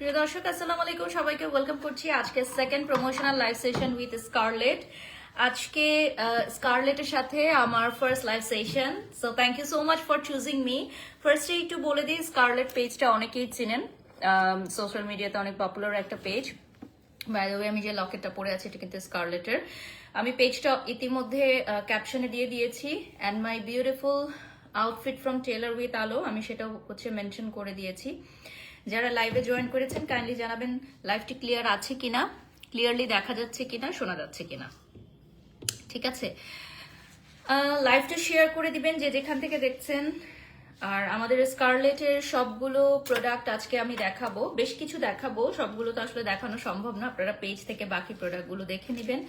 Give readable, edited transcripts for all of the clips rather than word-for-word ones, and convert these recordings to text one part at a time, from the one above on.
প্রিয় দর্শক আসসালামু আলাইকুম, সবাইকে ওয়েলকাম করছি আজকে second promotional live session with Scarlet. আজকে স্কারলেটের সাথে আমার first live session, so thank you so much for choosing me. ফার্স্টে একটু বলে দিই, স্কারলেট পেজটা অনেকেই চিনেন, সোশ্যাল মিডিয়াতে অনেক পপুলার একটা পেজ। বাই দ্য ওয়ে, আমি যে লকেটটা পরে আছি এটা কিন্তু স্কারলেটের। আমি পেজটা ইতিমধ্যে ক্যাপশনে দিয়ে দিয়েছি, and my beautiful outfit from Tailor with Alo, আমি সেটাও মেনশন করে দিয়েছি। যারা লাইভে জয়েন করেছেন কাইন্ডলি জানাবেন লাইভটি ক্লিয়ার আছে কিনা, ক্লিয়ারলি দেখা যাচ্ছে কিনা, শোনা যাচ্ছে কিনা। ঠিক আছে, লাইভটা শেয়ার করে দিবেন যে যেখান থেকে দেখছেন। আর আমাদের স্কারলেটের সবগুলো প্রোডাক্ট আজকে আমি দেখাবো, বেশ কিছু দেখাবো, সবগুলো তো আসলে দেখানো সম্ভব না, আপনারা পেজ থেকে বাকি প্রোডাক্টগুলো দেখে নেবেন।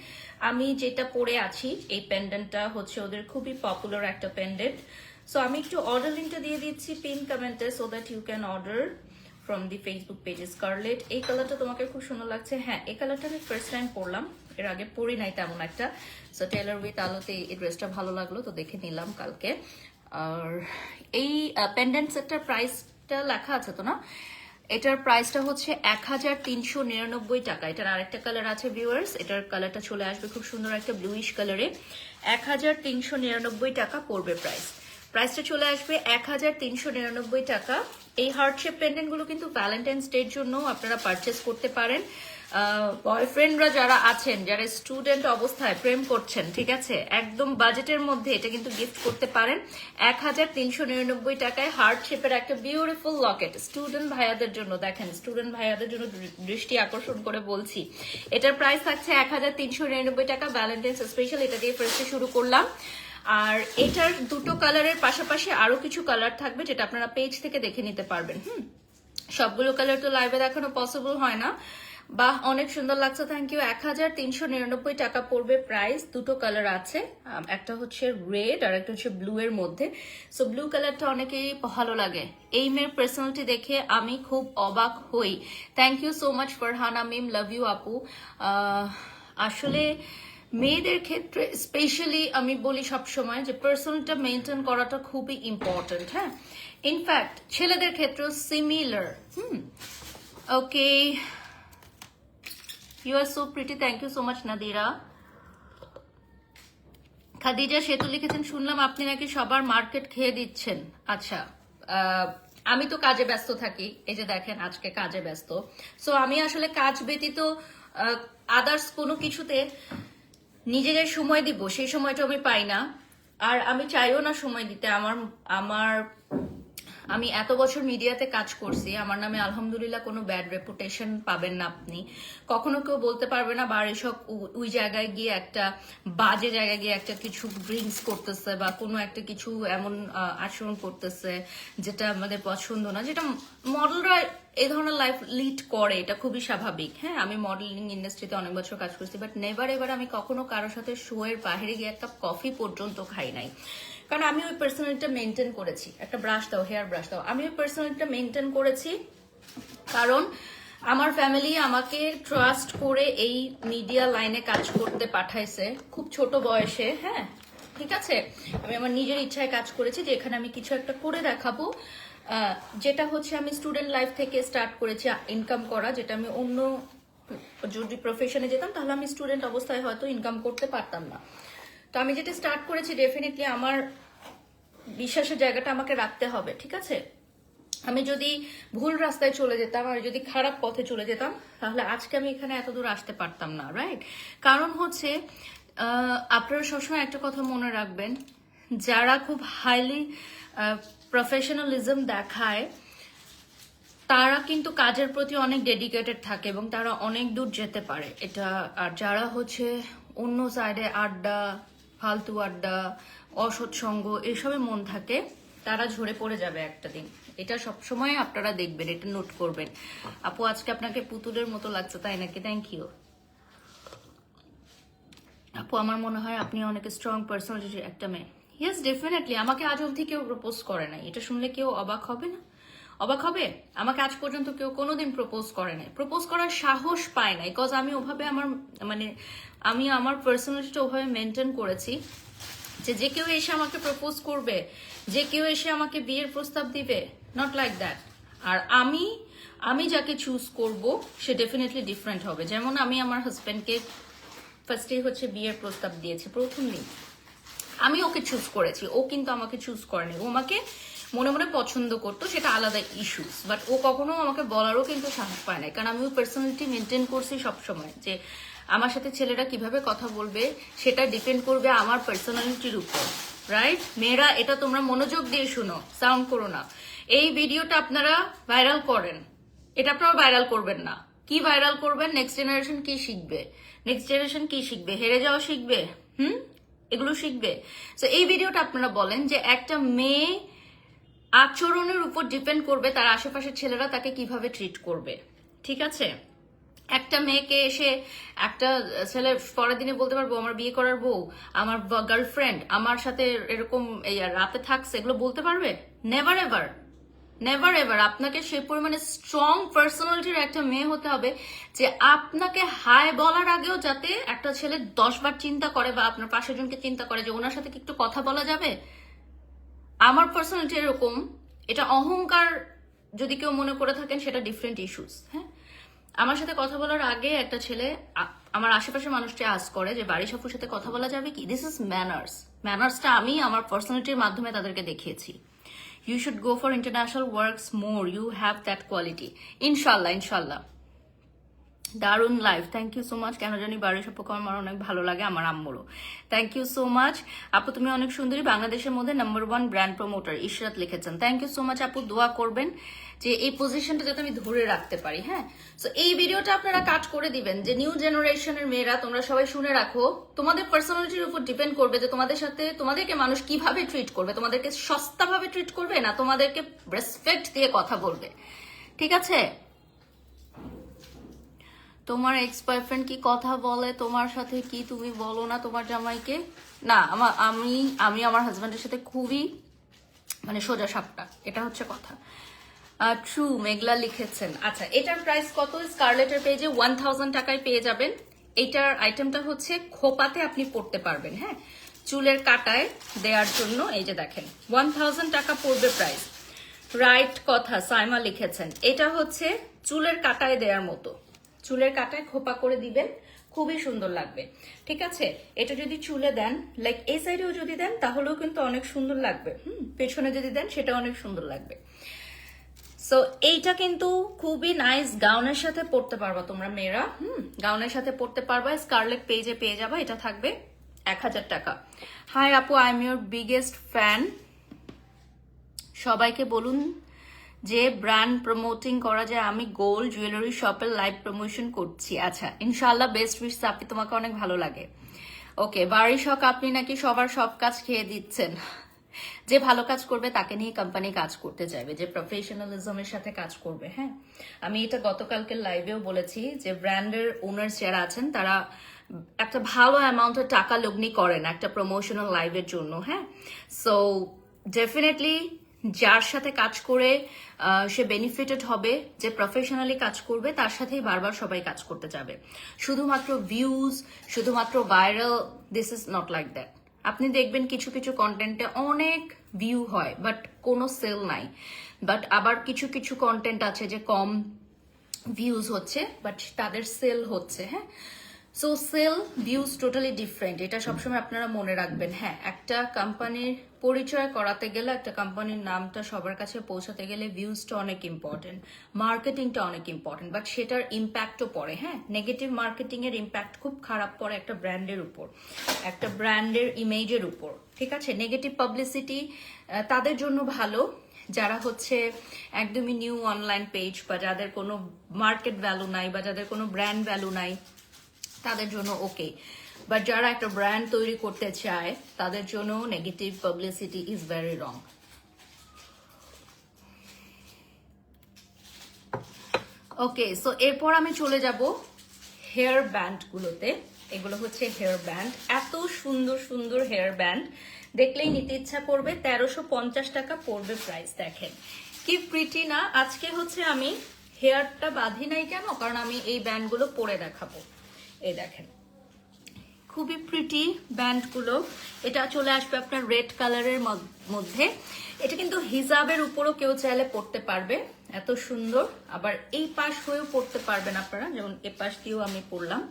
আমি যেটা পরে আছি এই পেন্ডেন্টটা হচ্ছে ওদের খুবই পপুলার একটা পেন্ডেন্ট। সো আমি একটু অর্ডার লিঙ্কটা দিয়ে দিচ্ছি পিন কমেন্টে, so that you can order from the Facebook page Scarlet. এই কালারটা তোমাকে খুব সুন্দর লাগছে। হ্যাঁ, এই কালারটা আমি ফার্স্ট টাইম পরলাম, এর আগে পরি নাই তেমন একটা। সো টেলার উইথ আলোতে এই ড্রেসটা ভালো লাগলো তো দেখে নিলাম কালকে। আর এই পেন্ডেন্ট সেটটার প্রাইসটা লেখা আছে তো না, এটার প্রাইসটা হচ্ছে 1399 টাকা। এটার আরেকটা কালার আছে ভিউয়ার্স, এটার কালারটা চলে আসবে খুব সুন্দর একটা ব্লুইশ কালারে। 1399 টাকা পড়বে প্রাইসটা চলে আসবে 1399 টাকা। এই হার্ট শেপ পেন্ডেন্ট গুলো কিন্তু ভ্যালেন্টাইন্স ডের জন্য আপনারা পারচেস করতে পারেন। বয়ফ্রেন্ডরা যারা আছেন, যারা স্টুডেন্ট অবস্থায় প্রেম করছেন, ঠিক আছে, একদম বাজেটের মধ্যে এটা কিন্তু গিফট করতে পারেন। 1399 টাকায় হার্ট শেপের একটা বিউটিফুল লকেট স্টুডেন্ট ভাইয়াদের জন্য। দেখেন, স্টুডেন্ট ভাইয়াদের জন্য দৃষ্টি আকর্ষণ করে বলছি, এটার প্রাইস থাকছে 1399 টাকা ভ্যালেন্টাইন্স স্পেশাল। এটা দিয়ে ফার্স্টে শুরু করলাম। আর এটার দুটো কালারের পাশাপাশি আরো কিছু কালার থাকবে যেটা আপনারা পেজ থেকে দেখে নিতে পারবেন। সবগুলো কালার তো লাইভে দেখানো পসিবল হয় না। বাহ, অনেক সুন্দর লাগছে, থ্যাংক ইউ। 1399 টাকা পড়বে প্রাইস। দুটো কালার আছে, একটা হচ্ছে রেড আর একটা হচ্ছে ব্লু এর মধ্যে। সো ব্লু কালারটা অনেকেই ভালো লাগে। এই মেয়ের পার্সোনালিটি দেখে আমি খুব অবাক হই। Thank you so much Farhana Mim, love you আপু। আসলে মেয়েদের ক্ষেত্রে স্পেশালি আমি বলি সবসময় যে পার্সোনালটা মেনটেন করাটা খুবই ইম্পর্টেন্ট। হ্যাঁ, ইনফ্যাক্ট ছেলেদের ক্ষেত্রেও similar. Okay, you are so pretty, thank you so much Nadira. Khadija Setu লিখেছেন, শুনলাম আপনি নাকি সবার মার্কেট খেয়ে দিচ্ছেন। আচ্ছা, আমি তো কাজে ব্যস্ত থাকি, এই যে দেখেন আজকে কাজে ব্যস্ত। সো আমি আসলে কাজ ব্যতীত আদার্স কোনো কিছুতে নিজেদের সময় দিব সেই সময়টা আমি পাই না, আর আমি চাইও না সময় দিতে। আমি এত বছর মিডিয়াতে কাজ করছি, আমার নামে আলহামদুলিল্লাহ কোনো ব্যাড রেপুটেশন পাবেন না আপনি। কখনো কেউ বলতে পারবে না বা এসব ওই জায়গায় গিয়ে একটা বাজে জায়গায় গিয়ে একটা কিছু ড্রিঙ্কস করতেছে বা কোনো একটা কিছু এমন আচরণ করতেছে যেটা আমাদের পছন্দ না, যেটা মডেলরা এই ধরনের লাইফ লিড করে, এটা খুবই স্বাভাবিক। হ্যাঁ, আমি মডেলিং ইন্ডাস্ট্রিতে অনেক বছর কাজ করছি, বাট নেভার এবার আমি কখনো কারোর সাথে শো এর বাইরে গিয়ে একটা কফি পর্যন্ত খাই নাই, কারণ আমি ওই পার্সোনালিটিটা মেনটেন করেছি। একটা ব্রাশ দাও, হেয়ার ব্রাশ দাও, আমি ওই পার্সোনালিটিটা মেনটেন করেছি কারণ আমার ফ্যামিলি আমাকে ট্রাস্ট করে এই মিডিয়া লাইনে কাজ করতে পাঠাইছে খুব ছোট বয়সে। হ্যাঁ, ঠিক আছে, আমি আমার নিজের ইচ্ছায় কাজ করেছি যে এখানে আমি কিছু একটা করে দেখাবো, যেটা হচ্ছে আমি স্টুডেন্ট লাইফ থেকে স্টার্ট করেছি ইনকাম করা, যেটা আমি অন্য যদি প্রফেশনে যেতাম তাহলে আমি স্টুডেন্ট অবস্থায় হয়তো ইনকাম করতে পারতাম না। তো আমি যেটা স্টার্ট করেছি, ডেফিনেটলি আমার বিশ্বাসের জায়গাটা আমাকে রাখতে হবে। ঠিক আছে, আমি যদি ভুল রাস্তায় চলে যেতাম আর যদি খারাপ পথে চলে যেতাম তাহলে আজকে আমি এখানে এত দূর আসতে পারতাম না, রাইট? কারণ হচ্ছে আপনারা সবসময় একটা কথা মনে রাখবেন, যারা খুব হাইলি প্রফেশনালিজম দেখায় তারা কিন্তু কাজের প্রতি অনেক ডেডিকেটেড থাকে এবং তারা অনেক দূর যেতে পারে এটা। আর যারা হচ্ছে অন্য সাইডে আড্ডা, ফালতু আড্ডা, অসৎসঙ্গ এসবে মন থাকে, তারা ঝরে পড়ে যাবে একটা দিন। এটা সবসময় আপনারা দেখবেন, এটা নোট করবেন। আপু আজকে আপনাকে পুতুলের মতো লাগছে, তাই নাকি? থ্যাংক ইউ আপু, আমার মনে হয় আপনি অনেক স্ট্রং পার্সোনালিটির একটা মেয়ে। Yes, definitely. আমাকে আজ অবধি কেউ প্রপোজ করে নাই, এটা শুনলে কেউ অবাক হবে না? অবাক হবে? আমাকে আজ পর্যন্ত কেউ কোনোদিন প্রপোজ করে নাই, প্রপোজ করার সাহস পায় নাই, বিকজ আমি ওভাবে আমি আমার পার্সোনালিটিটা ওভাবে মেনটেন করেছি যে কেউ এসে আমাকে প্রপোজ করবে, যে কেউ এসে আমাকে বিয়ের প্রস্তাব দিবে, নট লাইক দ্যাট। আর আমি আমি যাকে চুজ করব সে ডেফিনেটলি ডিফারেন্ট হবে। যেমন আমি আমার হাজব্যান্ডকে ফার্স্টে হচ্ছে বিয়ের প্রস্তাব দিয়েছি, প্রথম দিন আমি ওকে চুজ করেছি, ও কিন্তু আমাকে চুজ করেনি। ও আমাকে মনে মনে পছন্দ করতো, সেটা আলাদা ইস্যুস, বাট ও কখনো আমাকে বলারও কিন্তু সাহস পায় না, কারণ আমি ওই পার্সোনালিটি মেনটেন করছি সবসময়, যে আমার সাথে ছেলেরা কিভাবে কথা বলবে সেটা ডিপেন্ড করবে আমার পার্সোনালিটির উপর, রাইট? মেয়েরা এটা তোমরা মনোযোগ দিয়ে শুনো, সাউন্ড করো না। এই ভিডিওটা আপনারা ভাইরাল করেন, এটা আপনারা ভাইরাল করবেন না। কি ভাইরাল করবেন? নেক্সট জেনারেশন কি শিখবে? নেক্সট জেনারেশন কি শিখবে? হেরে যাওয়া শিখবে? এগুলো শিখবে। তো এই ভিডিওটা আপনারা বলেন যে একটা মেয়ে আচরণের উপর ডিপেন্ড করবে তার আশেপাশের ছেলেরা তাকে কিভাবে ট্রিট করবে, ঠিক আছে? একটা মেয়েকে এসে একটা ছেলে পরের দিনে বলতে পারবো আমার বিয়ে করার বউ, আমার গার্লফ্রেন্ড আমার সাথে এরকম রাতে থাকছে, এগুলো বলতে পারবে? Never ever, never ever. আপনাকে সেই পরিমাণে স্ট্রং পার্সোনালিটির একটা মেয়ে হতে হবে যে আপনাকে হাই বলার আগেও যাতে একটা ছেলে 10 বার চিন্তা করে, বা আপনার পাশের জনকে চিন্তা করে যে ওনার সাথে কি একটু কথা বলা যাবে। আমার পার্সোনালিটি এরকম, এটা অহংকার যদি কেউ মনে করে থাকেন সেটা ডিফারেন্ট ইস্যুস। হ্যাঁ, আমার সাথে কথা বলার আগে একটা ছেলে আমার আশেপাশের মানুষটি আজ করে যে বাড়ি সাপুর সাথে কথা বলা যাবে কি, দিস ইজ ম্যানার্স। ম্যানার্সটা আমি আমার পার্সোনালিটির মাধ্যমে তাদেরকে দেখিয়েছি। You should go for international works more, you have that quality. ইনশাল্লাহ, ইনশাল্লাহ। দারুন life, thank you so much. কেন জানি বাড়ির সাপোকে আমার অনেক ভালো লাগে, আমার আম্মুরও। থ্যাংক ইউ সো মাচ আপু, তুমি অনেক সুন্দরী, বাংলাদেশের মধ্যে #1 ব্র্যান্ড প্রমোটার, ইশরাত লিখেছেন। থ্যাংক ইউ সো মাচ আপু, দোয়া করবেন যে এই পজিশনটা যাতে আমি ধরে রাখতে পারি। হ্যাঁ, সো এই ভিডিওটা আপনারা কাট করে দিবেন যে নিউ জেনারেশনের মেয়েরা তোমরা সবাই শুনে রাখো, তোমাদের পার্সোনালিটির উপর ডিপেন্ড করবে যে তোমাদের সাথে তোমাদেরকে মানুষ কিভাবে ট্রিট করবে, তোমাদেরকে সস্তাভাবে ট্রিট করবে না তোমাদেরকে রেসপেক্ট দিয়ে কথা বলবে, ঠিক আছে? তোমার এক্স বয়ফ্রেন্ড কি কথা বলে তোমার সাথে, কি তুমি বলো না তোমার জামাইকে? না, আমি আমার হাজব্যান্ডের সাথে খুবই মানে সোজা সাপটা, এটা হচ্ছে কথা। ট্রু, মেঘলা লিখেছেন। আচ্ছা, এটার প্রাইস কত? স্কারলেটের পেজে 1000 টাকায় পেয়ে যাবেন। এটার আইটেমটা হচ্ছে খোপাতে আপনি পড়তে পারবেন। হ্যাঁ, চুলের কাটায় দেওয়ার জন্য এই যে দেখেন 1000 টাকা পড়বে প্রাইস। রাইট কথা, সাইমা লিখেছেন। এটা হচ্ছে চুলের কাটায় দেওয়ার মতো, চুলের কাটায় খোপা করে দিবেন, খুবই সুন্দর লাগবে, ঠিক আছে? এটা যদি চুলে দেন, লাইক এই সাইডেও যদি দেন তাহলেও কিন্তু অনেক সুন্দর লাগবে। পেছনে যদি দেন সেটা অনেক সুন্দর লাগবে। সো এইটা কিন্তু খুবই নাইস, গাউনের সাথে পড়তে পারবা তোমরা মেয়েরা। গাউনের সাথে পড়তে পারবা। স্কারলেট পেজে পেয়ে যাবা, এটা থাকবে 1000 টাকা। হাই আপু, I am your biggest fan. সবাইকে বলুন যে ব্র্যান্ড প্রমোটিং করা যায়, আমি গোল্ড জুয়েলারি শপের লাইভ প্রমোশন করছি। আচ্ছা, ইনশাল্লাহ, বেস্ট উইশ আপনি, তোমাকে অনেক ভালো লাগে। ওকে, বাড়ি শখ, আপনি নাকি সবার সব কাজ খেয়ে দিচ্ছেন। যে ভালো কাজ করবে তাকে নিয়ে কোম্পানি কাজ করতে চাইবে, যে প্রফেশনালিজমের সাথে কাজ করবে। হ্যাঁ, আমি এটা গতকালকের লাইভেও বলেছি যে ব্র্যান্ডের ওনার্স যারা আছেন তারা একটা ভালো অ্যামাউন্টের টাকা লগ্নি করেন একটা প্রমোশনাল লাইভের জন্য। হ্যাঁ, সো ডেফিনেটলি যার সাথে কাজ করে সে বেনিফিটেড হবে, যে প্রফেশনালি কাজ করবে তার সাথেই বারবার সবাই কাজ করতে যাবে। শুধুমাত্র ভিউজ, শুধুমাত্র viral, this is not like that. আপনি দেখবেন কিছু কিছু কন্টেন্টে অনেক ভিউ হয় বাট কোনো সেল নাই, বাট আবার কিছু কিছু কন্টেন্ট আছে যে কম ভিউজ হচ্ছে বাট তাদের সেল হচ্ছে। হ্যাঁ, so sale views totally different, এটা সবসময় আপনারা মনে রাখবেন। হ্যাঁ, একটা কোম্পানির পরিচয় করাতে গেলে, একটা কোম্পানির নামটা সবার কাছে পৌঁছাতে গেলে ভিউজটা অনেক ইম্পর্টেন্ট, মার্কেটিংটা অনেক ইম্পর্টেন্ট, বাট সেটার ইম্প্যাক্টও পড়ে। হ্যাঁ, নেগেটিভ মার্কেটিং এর ইম্প্যাক্ট খুব খারাপ পড়ে একটা ব্র্যান্ডের উপর, একটা ব্র্যান্ডের ইমেজের উপর, ঠিক আছে? নেগেটিভ পাবলিসিটি তাদের জন্য ভালো যারা হচ্ছে একদমই নিউ অনলাইন পেজ, বা যাদের কোনো মার্কেট ভ্যালু নাই, বা যাদের কোনো ব্র্যান্ড ভ্যালু নাই, তাদের জন্য ওকে। বাট যারা একটা ব্র্যান্ড তৈরি করতে চায় তাদের জন্য negative publicity is very wrong. Okay, so এরপর আমি চলে যাব হেয়ার ব্যান্ড গুলোতে। এগুলো হচ্ছে হেয়ার ব্যান্ড, এত সুন্দর সুন্দর হেয়ার ব্যান্ড, দেখলেই নিতে ইচ্ছা করবে। 1350 টাকা পড়বে প্রাইস। দেখেন কি প্রিটি না। আজকে হচ্ছে আমি হেয়ারটা বাঁধি নাই কেন, কারণ আমি এই ব্যান্ডগুলো পরে দেখাবো। এই দেখেন খুবই প্রিটি ব্যান্ডগুলো। এটা চলে আসবে আপনার রেড কালারের মধ্যে। এটা কিন্তু হিজাবের উপরও কেউ চাইলে পরতে পারবে, এত সুন্দর। আবার এই পাশ হয়েও পরতে পারবেন আপনারা, যেমন এ পাশ দিয়েও আমি পরলাম।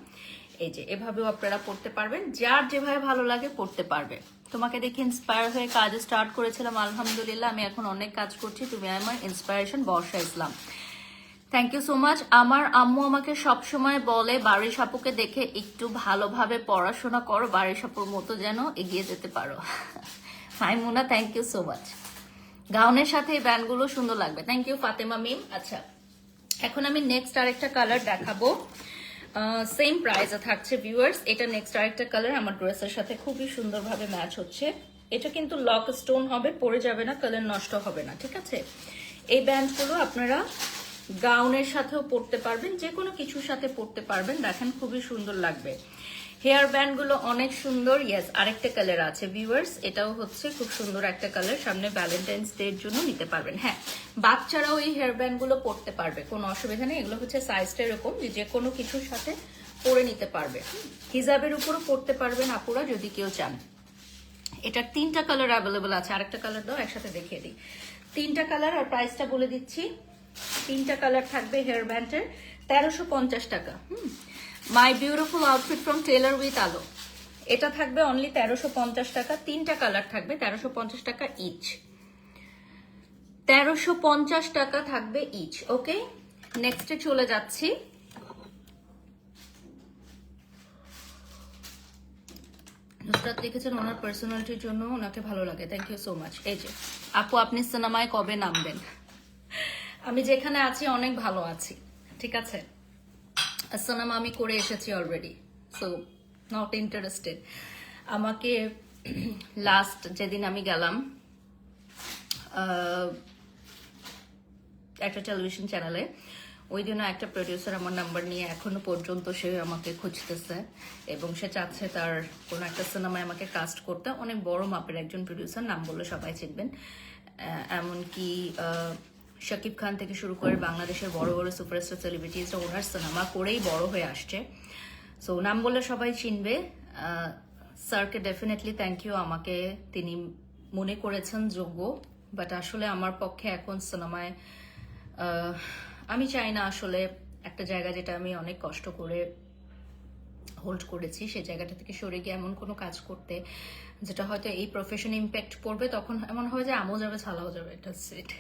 এই যে এভাবেও আপনারা পড়তে পারবেন, যার যেভাবে ভালো লাগে পড়তে পারবে। তোমাকে দেখে ইন্সপায়ার হয়ে কাজ স্টার্ট করেছিলাম, আলহামদুলিল্লাহ আমি এখন অনেক কাজ করছি। তুমি আমার inspiration, Barsha Islam. Thank you so much. আমার আম্মু আমাকে সবসময় বলে বারিশ আপুকে দেখে একটু ভালোভাবে পড়াশোনা করো, বারিশ আপুর মতো যেন এগিয়ে যেতে পারো। মাইমুনা, থ্যাংক ইউ সো মাচ। গাউনের সাথে এই ব্যান্ডগুলো সুন্দর লাগবে। থ্যাংক ইউ ফাতেমা মিম। আচ্ছা, এখন আমি নেক্সট আরেকটা কালার দেখাবো, সেম প্রাইসে থাকছে ভিউয়ার্স। এটা নেক্সট আরেকটা কালার আমার ড্রেসের সাথে খুবই সুন্দরভাবে ম্যাচ হচ্ছে। এটা কিন্তু লক স্টোন হবে, পরে যাবে না, কালার নষ্ট হবে না, ঠিক আছে। এই ব্যান্ডগুলো আপনারা গাউনের সাথেও পরতে পারবেন, যে কোনো কিছুর সাথে পরতে পারবেন। দেখেন খুবই সুন্দর লাগবে। হেয়ার ব্যান্ডগুলো অনেক সুন্দর। ইয়েস, আরেকটা কালার আছে ভিউয়ার্স, এটাও হচ্ছে খুব সুন্দর একটা কালার। সামনে ভ্যালেন্টাইন্স ডে এর জন্য নিতে পারবেন। হ্যাঁ, বাচ্চারাও এই হেয়ার ব্যান্ডগুলো পরতে পারবে, কোনো অসুবিধা নেই। এগুলো হচ্ছে সাইজটা এরকম যে কোনো কিছুর সাথে পরে নিতে পারবে। হিজাবের উপরও পরতে পারবেন আপুরা যদি কেউ চান। এটার 3টা কালার অ্যাভেলেবল আছে। আরেকটা কালার দাও, একসাথে দেখিয়ে দিই। 3টা কালার আর প্রাইসটা বলে দিচ্ছি। 3টা কালার থাকবে হেয়ার ব্যান্ডের, 1350 টাকা। My beautiful outfit from Tailor with Alo, এটা থাকবে অনলি 1350 টাকা। 3টা কালার থাকবে 1350 টাকা ইচ, 1350 টাকা থাকবে ইচ। ওকে, নেক্সটে চলে যাচ্ছি। নুসরাত লিখেছেন ওনার পার্সোনালিটির জন্য ওনাকে ভালো লাগে। Thank you so much. এই যে আপু, আপনি সিনেমায় কবে নামবেন? আমি যেখানে আছি অনেক ভালো আছি, ঠিক আছে। সিনেমা আমি করে এসেছি অলরেডি, সো নট ইন্টারেস্টেড। আমাকে লাস্ট যেদিন আমি গেলাম একটা টেলিভিশন চ্যানেলে, ওই দিনও একটা প্রডিউসার আমার নাম্বার নিয়ে এখনো পর্যন্ত সে আমাকে খুঁজতেছে এবং সে চাচ্ছে তার কোনো একটা সিনেমায় আমাকে কাস্ট করতে। অনেক বড় মাপের একজন প্রডিউসার, নাম বললে সবাই চিনবেন। এমনকি শাকিব খান থেকে শুরু করে বাংলাদেশের বড় বড় সুপারস্টার সেলিব্রিটিজরা ওনার সিনেমা করেই বড় হয়ে আসছে। সো নাম বললে সবাই চিনবে। স্যারকে ডেফিনেটলি থ্যাংক ইউ, আমাকে তিনি মনে করেছেন যোগ্য। বাট আসলে আমার পক্ষে এখন সিনেমায় আমি চাই না আসলে একটা জায়গা যেটা আমি অনেক কষ্ট করে হোল্ড করেছি সেই জায়গাটা থেকে সরে গিয়ে এমন কোনো কাজ করতে যেটা হয়তো এই প্রফেশনে ইম্প্যাক্ট পড়বে। তখন এমন হবে যে আমও যাবে, ছালাও যাবে, এটা সেট।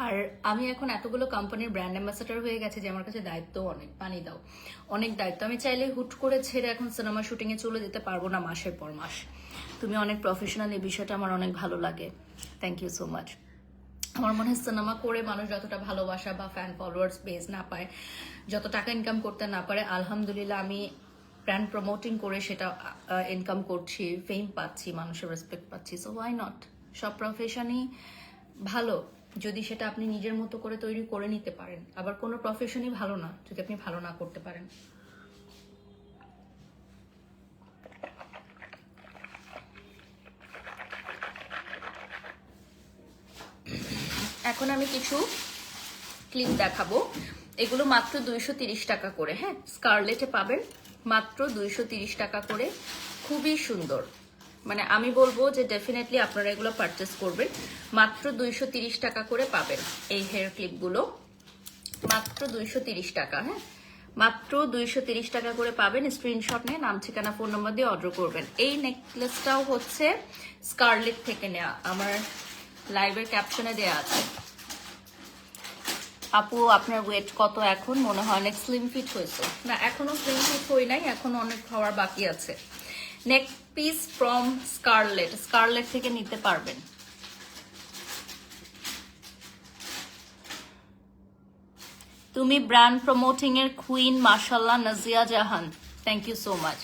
আর আমি এখন এতগুলো কোম্পানির ব্র্যান্ড অ্যাম্বাসেডর হয়ে গেছে যে আমার কাছে দায়িত্ব অনেক, পানি দাও, অনেক দায়িত্ব। আমি চাইলে হুট করে ছেড়ে এখন সিনেমা শুটিংয়ে চলে যেতে পারবো না মাসের পর মাস। তুমি অনেক প্রফেশনাল, এই বিষয়টা আমার অনেক ভালো লাগে। Thank you so much. আমার মনে হয় সিনেমা করে মানুষ যতটা ভালোবাসা বা ফ্যান ফলোয়ার্স বেস না পায়, যত টাকা ইনকাম করতে না পারে, আলহামদুলিল্লাহ আমি ব্র্যান্ড প্রমোটিং করে সেটা ইনকাম করছি, ফেম পাচ্ছি, মানুষের রেসপেক্ট পাচ্ছি। So why not? সব প্রফেশনই ভালো যদি সেটা আপনি নিজের মতো করে তৈরি করে নিতে পারেন। আবার কোনো প্রফেশনই ভালো না যদি আপনি ভালো না করতে পারেন। এখন আমি কিছু ক্লিপ দেখাবো, এগুলো মাত্র 230 টাকা করে। হ্যাঁ, স্কারলেটে পাবেন মাত্র 230 টাকা করে, খুবই সুন্দর। মানে আমি বলবো যে ডেফিনেটলি আপনারা এগুলো পারচেস করবেন। মাত্র 230 টাকা করে পাবেন এই হেয়ার ক্লিপগুলো, মাত্র 230 টাকা। হ্যাঁ, মাত্র 230 টাকা করে পাবেন। স্ক্রিনশট নিয়ে নাম, ঠিকানা, ফোন নাম্বার দিয়ে অর্ডার করবেন। এই নেকলেসটাও হচ্ছে স্কারলেট থেকে নেওয়া, আমার লাইভের ক্যাপশনে দেয়া আছে। আপু আপনার ওয়েট কত এখন? মনে হয় অনেক স্লিম ফিট হয়েছে। না, এখনো স্লিম ফিট হই নাই, এখনো অনেক হওয়ার বাকি আছে। Neck piece from Scarlet, Scarlet থেকে নিতে পারবেন। তুমি ব্র্যান্ড প্রমোটিং এর কুইন, মাশাআল্লাহ। Nazia Jahan, thank you so much.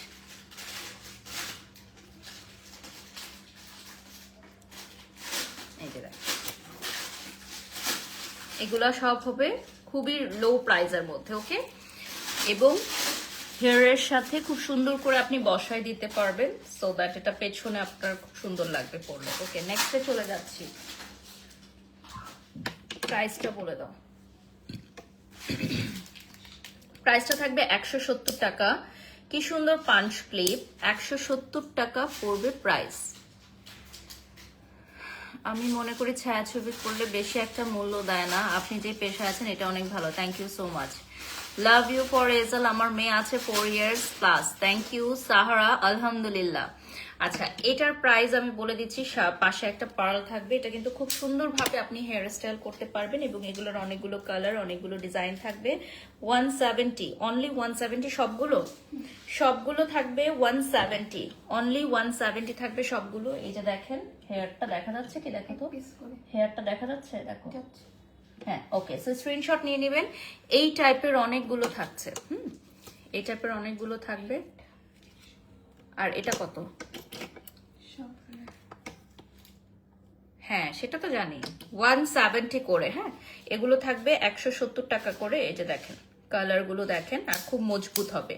এগুলা সব হবে খুবই লো প্রাইসের মধ্যে। ওকে, এবং হেয়ারের সাথে খুব সুন্দর করে আপনি বসায় দিতে পারবেন, সো দ্যাট এটা পেছনে আপনার খুব সুন্দর লাগবে পরলে। ওকে, নেক্সটে চলে যাচ্ছি। প্রাইসটা বলে দাও। প্রাইসটা থাকবে 170 টাকা। কি সুন্দর পাঞ্চ ক্লিপ, 170 টাকা পড়বে প্রাইস। আমি মনে করি ছায়াছবি করলে বেশি একটা মূল্য দেয় না, আপনি যে পেশায় আছেন এটা অনেক ভালো। Thank you so much. Love you for Rezal. আমার মেয়ে আছে 4 years plus. Thank you Sahara. আলহামদুলিল্লাহ। আচ্ছা, এটার প্রাইস আমি বলে দিচ্ছি। পাশে একটা পার্ল থাকবে, এটা কিন্তু খুব সুন্দরভাবে আপনি হেয়ার স্টাইল করতে পারবেন এবং এগুলোর অনেকগুলো কালার, অনেকগুলো ডিজাইন থাকবে। 170, অনলি 170 সবগুলো থাকবে 170, অনলি 170 থাকবে সবগুলো। এই যে দেখেন হেয়ারটা দেখা যাচ্ছে কি, দেখো তো হেয়ারটা দেখা যাচ্ছে, দেখো। হ্যাঁ, ওকে, সো স্ক্রিনশট নিয়ে নেবেন। এই টাইপের অনেকগুলো থাকছে, এই টাইপের অনেকগুলো থাকবে। আর এটা কত? হ্যাঁ, সেটা তো জানি, 170 করে। হ্যাঁ, এগুলো থাকবে 170 টাকা করে। এই যে দেখেন কালারগুলো দেখেন, আর খুব মজবুত হবে,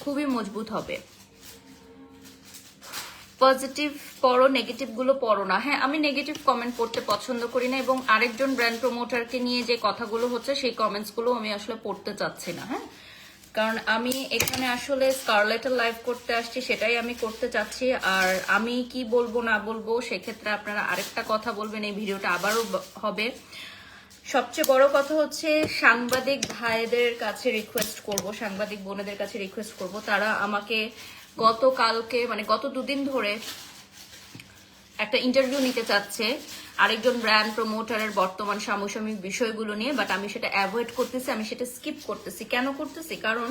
খুবই মজবুত হবে। পজিটিভ পড়ো, নেগেটিভ গুলো পড়ো না। হ্যাঁ, আমি নেগেটিভ কমেন্ট পড়তে পছন্দ করি না এবং আরেকজন ব্র্যান্ড প্রমোটারকে নিয়ে যে কথাগুলো হচ্ছে সেই কমেন্টস গুলো আমি আসলে পড়তে চাচ্ছি না। হ্যাঁ, কারণ আমি এখানে আসলে স্কারলেটের লাইভ করতে আসছি, সেটাই আমি করতে চাচ্ছি। আর আমি কি বলবো না বলবো সেক্ষেত্রে আপনারা আরেকটা কথা বলবেন, এই ভিডিওটা আবারও হবে। সবচেয়ে বড় কথা হচ্ছে সাংবাদিক ভাইদের কাছে রিকোয়েস্ট করব, সাংবাদিক বোনেদের কাছে রিকোয়েস্ট করব, তারা আমাকে গতকালকে মানে গত দুদিন ধরে একটা ইন্টারভিউ নিতে চাচ্ছে আরেকজন ব্র্যান্ড প্রমোটারের বর্তমান সামসামিক বিষয়গুলো নিয়ে, বাট আমি সেটা অ্যাভয়েড করতেছি, আমি সেটা স্কিপ করতেছি। কেন করতেছি? কারণ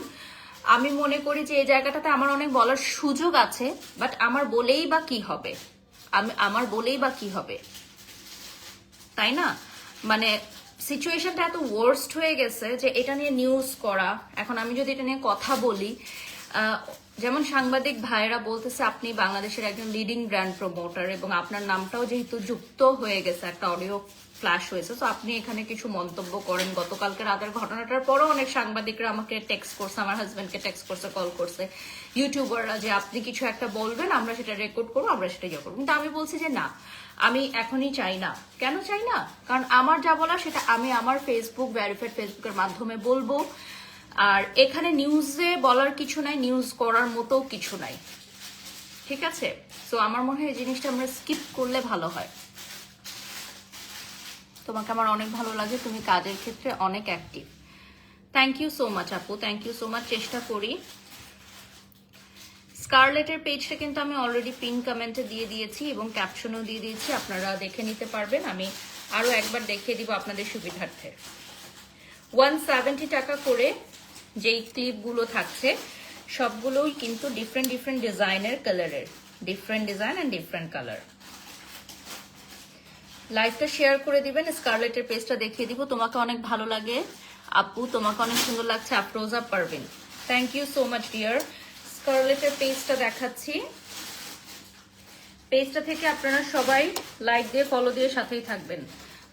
আমি মনে করি যে এই জায়গাটাতে আমার অনেক বলার সুযোগ আছে, বাট আমার বলেই বা কি হবে, আমার বলেই বা কি হবে, তাই না? মানে সিচুয়েশনটা এত ওয়ার্স্ট হয়ে গেছে যে এটা নিয়ে নিউজ করা, এখন আমি যদি এটা নিয়ে কথা বলি, যেমন সাংবাদিক ভাইরা বলতেছে আপনি বাংলাদেশের একজন লিডিং ব্র্যান্ড প্রমোটার এবং আপনার নামটাও যেহেতু যুক্ত হয়ে গেছে, একটা অডিও ফ্ল্যাশ হয়েছে, তো আপনি এখানে কিছু মন্তব্য করেন। গতকালকে রাতের ঘটনাটার পরও অনেক সাংবাদিকরা আমাকে টেক্সট করছে, আমার হাজবেন্ডকে টেক্সট করছে, কল করছে, ইউটিউবাররা, যে আপনি কিছু একটা বলবেন, আমরা সেটা রেকর্ড করবো, আমরা সেটা ইয়ে করবো। কিন্তু আমি বলছি যে না, আমি এখনই চাই না। কেন চাই না? কারণ আমার যা বলা সেটা আমি আমার ফেসবুক, ভেরিফাইড ফেসবুকের মাধ্যমে বলবো। আর এখানে নিউজে বলার কিছু নাই, নিউজ করার মতো কিছু নাই, ঠিক আছে? তো আমার মনে হয় এই জিনিসটা আমরা স্কিপ করলে ভালো হয়। তোমাকে আমার অনেক ভালো লাগে, তুমি কাজের ক্ষেত্রে অনেক active. Thank you so much আপু, থ্যাংক ইউ সো মাচ। চেষ্টা করি। স্কারলেটের পেজটা কিন্তু আমি অলরেডি পিন কমেন্টে দিয়ে দিয়েছি এবং ক্যাপশনও দিয়ে দিয়েছি, আপনারা দেখে নিতে পারবেন। আমি আরো একবার দেখিয়ে দিব আপনাদের সুবিধার্থে। 170 টাকা করে যেই ক্লিপগুলো থাকছে সবগুলোই কিন্তু ডিফারেন্ট ডিফারেন্ট ডিজাইনের কালারের, different design and different colour. লাইভটা শেয়ার করে দিবেন, স্কারলেটের পেজটা দেখিয়ে দিব। তোমাকে অনেক ভালো লাগে আপু, তোমাকে অনেক সুন্দর লাগছে Afroza Parvin. Thank you so much dear. স্কারলেটের পেজটা দেখাচ্ছি, পেজটা থেকে আপনারা সবাই লাইক দিয়ে ফলো দিয়ে সাথেই থাকবেন।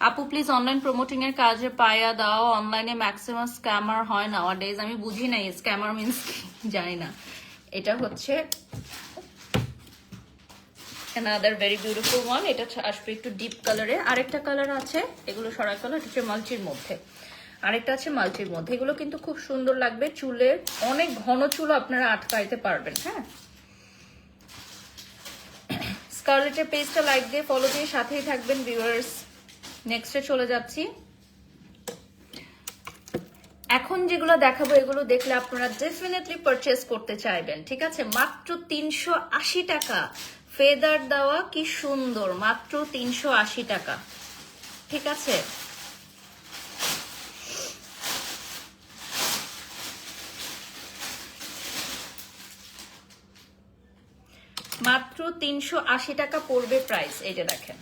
আপু প্লিজ অনলাইন প্রমোটিং এর কাজে পায়া দাও, অনলাইনে ম্যাক্সিমাম স্ক্যামার হয় নাওয়াডেজ। আমি বুঝি নাই স্ক্যামার মিন্স কি, জানি না। এটা হচ্ছে another very beautiful one, এটা আসবে একটু ডিপ কালারে। আরেকটা কালার আছে, এগুলো সরাই কালার, এটা হচ্ছে মাল্টির মধ্যে, আরেকটা আছে মাল্টির মধ্যে। এগুলো কিন্তু খুব সুন্দর লাগবে, চুলের অনেক ঘন চুল আপনারা আটকাইতে পারবেন। হ্যাঁ, স্কারলেটের পেজটা লাইক দিয়ে ফলো দিয়ে সাথেই থাকবেন ভিউয়ার্স। নেক্সটে চলে যাচ্ছি। এখন যেগুলো দেখাবো এগুলো দেখলে আপনারা ডেফিনেটলি পারচেজ করতে চাইবেন, ঠিক আছে? মাত্র 380 টাকা, ফেদার দেওয়া, কি সুন্দর, মাত্র 380 টাকা, ঠিক আছে? মাত্র 380 টাকা পড়বে প্রাইস। এই যে দেখেন,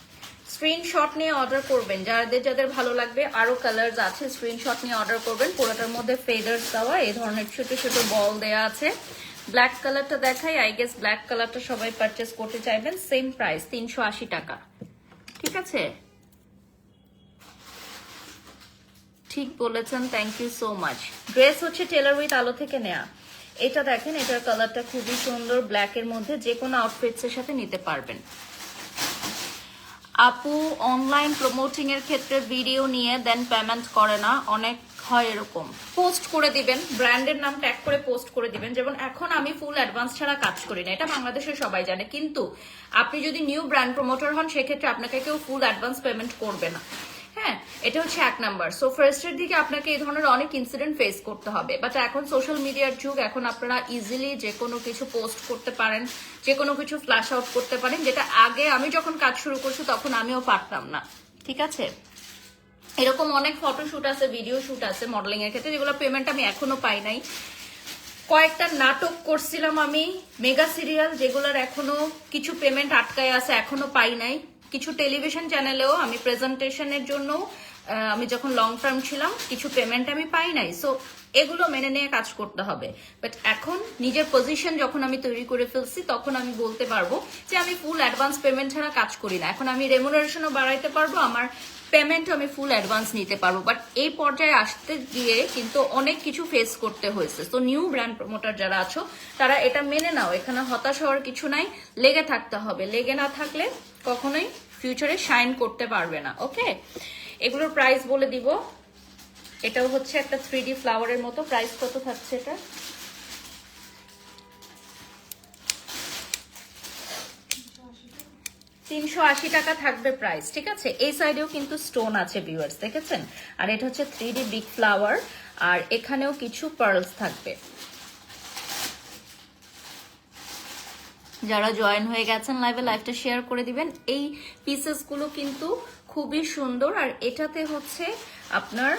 স্ক্রিনশট নিয়ে অর্ডার করবেন, যাদের যাদের ভালো লাগবে। আরো কালার আছে, স্ক্রিনশট নিয়ে অর্ডার করবেন। পুরোটার মধ্যে ফেদার্স দেওয়া, এই ধরনের ছোট ছোট বল দেওয়া আছে। ব্ল্যাক কালারটা দেখাই, আই গেস ব্ল্যাক কালারটা সবাই পারচেস করতে চাইবেন। সেম প্রাইস 380 টাকা, ঠিক আছে? ঠিক বলেছেন, thank you so much. Dress হচ্ছে টেলার উইথ আলো থেকে নেয়া। এটা দেখেন, এটার কালারটা খুবই সুন্দর, ব্ল্যাক এর মধ্যে, যে কোনো আউটফিটস এর সাথে নিতে পারবেন। আপু অনলাইন প্রমোটিং এর ক্ষেত্রে ভিডিও নিয়ে দেন পেমেন্ট করে না, অনেক হয় এরকম পোস্ট করে দিবেন, ব্র্যান্ডের নাম ট্যাগ করে পোস্ট করে দিবেন। যেমন এখন আমি ফুল অ্যাডভান্স ছাড়া কাজ করি না, এটা বাংলাদেশের সবাই জানে, কিন্তু আপনি যদি নিউ ব্র্যান্ড প্রমোটার হন সেক্ষেত্রে আপনাকে কেউ ফুল অ্যাডভান্স পেমেন্ট করবে না। হ্যাঁ, এটা হচ্ছে 1 নাম্বার। সো ফার্স্টের দিকে আপনাকে এই ধরনের অনেক ইনসিডেন্ট ফেস করতে হবে, বাট এখন সোশ্যাল মিডিয়ার যুগ, এখন আপনারা ইজিলি যে কোনো কিছু পোস্ট করতে পারেন, যে কোনো কিছু ফ্ল্যাশ আউট করতে পারেন, যেটা আগে আমি যখন কাজ শুরু করছি তখন আমিও পারতাম না। ঠিক আছে, এরকম অনেক ফটোশুট আছে, ভিডিও শুট আছে মডেলিং এর ক্ষেত্রে, যেগুলো পেমেন্ট আমি এখনো পাই নাই। কয়েকটা নাটক করছিলাম আমি, মেগা সিরিয়াল, যেগুলোর এখনো কিছু পেমেন্ট আটকায় আছে, এখনো পাই নাই। কিছু টেলিভিশন চ্যানেলেও আমি প্রেজেন্টেশনের জন্য আমি যখন লং টার্ম ছিলাম কিছু পেমেন্ট আমি পাই নাই। সো এগুলো মেনে নিয়ে কাজ করতে হবে। বাট এখন নিজের পজিশন যখন আমি তৈরি করে ফেলছি তখন আমি বলতে পারবো যে আমি ফুল অ্যাডভান্স পেমেন্ট ছাড়া কাজ করি না। এখন আমি রেমুনারেশনও বাড়াইতে পারবো, আমার পেমেন্টও আমি ফুল অ্যাডভান্স নিতে পারবো। বাট এই পর্যায়ে আসতে গিয়ে কিন্তু অনেক কিছু ফেস করতে হয়েছে। তো নিউ ব্র্যান্ড প্রমোটার যারা আছো তারা এটা মেনে নাও, এখানে হতাশ হওয়ার কিছু নাই, লেগে থাকতে হবে। লেগে না থাকলে কখনোই ফিউচারে শাইন করতে পারবে না। ওকে, এগুলোর প্রাইস বলে দিব। এটাও হচ্ছে একটা 3D ফ্লাওয়ারের মতো। প্রাইস কত থাকছে এটা? $380 থাকবে প্রাইস। ঠিক আছে, এই সাইডেও কিন্তু স্টোন আছে ভিউয়ার্স, দেখেছেন? আর এটা হচ্ছে 3D বিগ ফ্লাওয়ার, আর এখানেও কিছু পার্লস থাকবে। যারা জয়েন হয়ে গেছেন লাইভে, লাইভটা শেয়ার করে দিবেন। এই পিসেস গুলো কিন্তু খুবই সুন্দর, আর এটাতে হচ্ছে আপনার